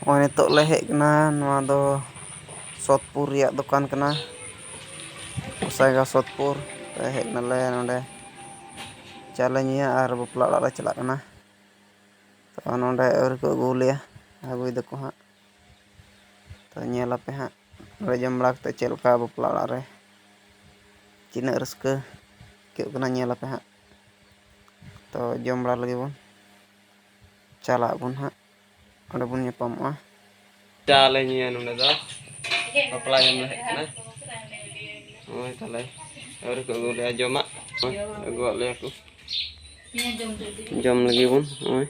और नितोग ले हेज कना नोआ दो सोतपुर रिया दुकान कना गोसाईगांव सोतपुर हेज नाले नोडे चाले निया और बापला ओड़ा ले चला कना तो नोडे आउरी को अगू लेया अगुई दको हाँ तो नेलापे हाँ नोडे जम बड़ा कते चेद लका बापला ओड़ा रे चिना रस्का आइकाग कना नेलापे हाँ तो जम बड़ा लगे बन चला बन हाँ ओंडे बन ñapamoa चाले निया नोडे दो बापला जम ले हेज कना ओय ताले आउरी को अगू लेया जमा अगू ले को जम लगे बन ओय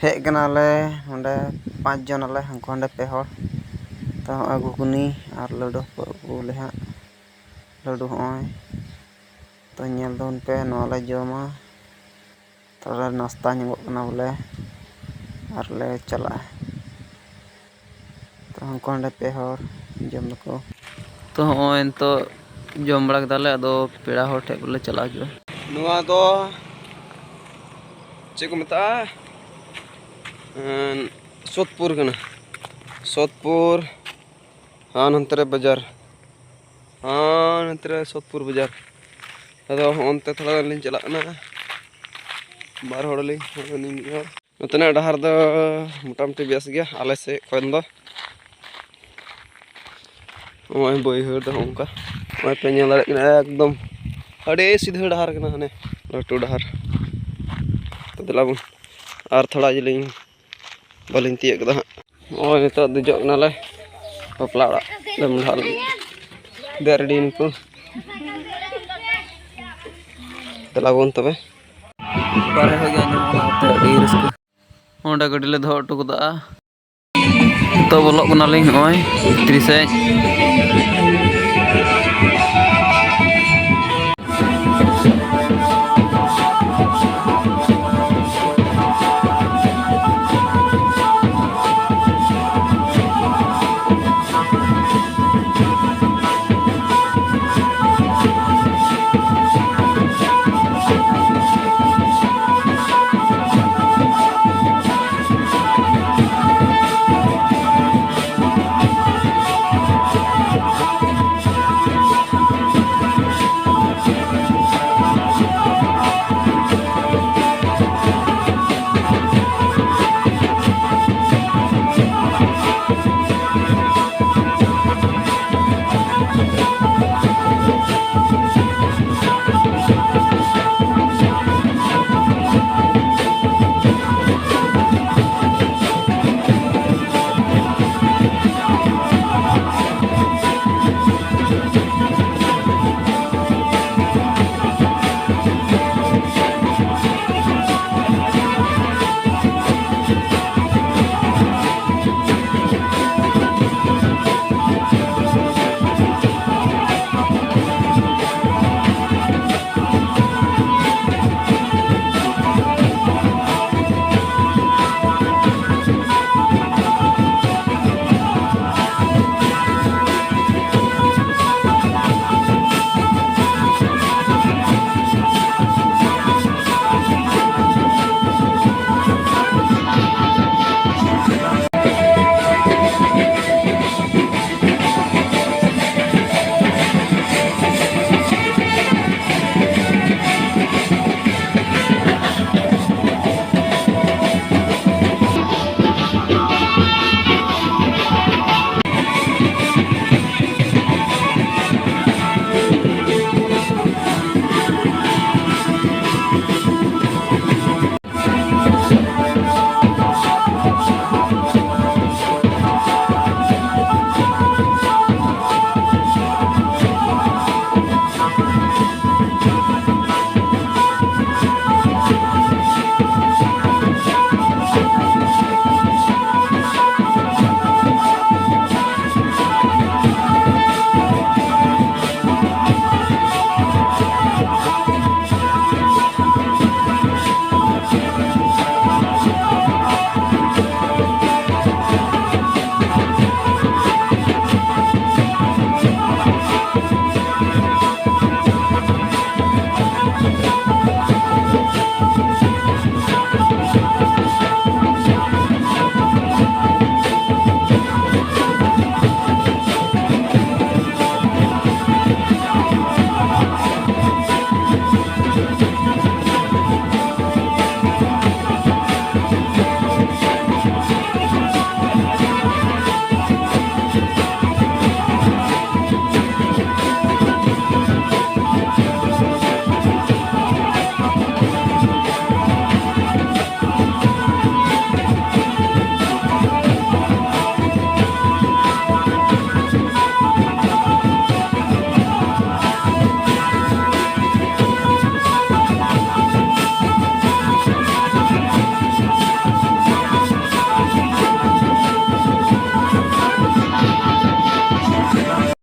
हेज कना ले ओंडे 5 जन आले हमको ओंडे पे हड़ तो अगू कुनी और लड्डू को अगू ले हाँ लड्डू होय तो नेल दोन पे नोले जमा तो नाश्ता ñamok कना बोले और ले चला तो हमको ओंडे पे हड़ जम को तो होय तो जम बड़ा कदाले अदो पेड़ा हड़ ठे बोले चला जो नोआ दो चे को मता सोतपुर कना सोतपुर हाँ नंतरे बाजार हाँ नंतरे सोतपुर बाजार अदो ओनते थोड़ा लिन चला ना बार हड़ लिन नतने डहार दो मोटामुटी बेस गया आले से खन दो ओय बैहर दो ओंका ओय पे नेल दाड़े कना एकदम अड़े सीधा डहार कना हाने लटू डहार तो देला बन और थोड़ा जलिन बालिन तियक दा ओय नितो दिजो कनाले बापला ओड़ा ले मुंडाल देरडीन को देला बन तबे बारे हो गया ñamok ते अड़ी रस्का ओंडे गड्डी ले दो हटू कदा तो बोलो कना लिन ओय भितरी से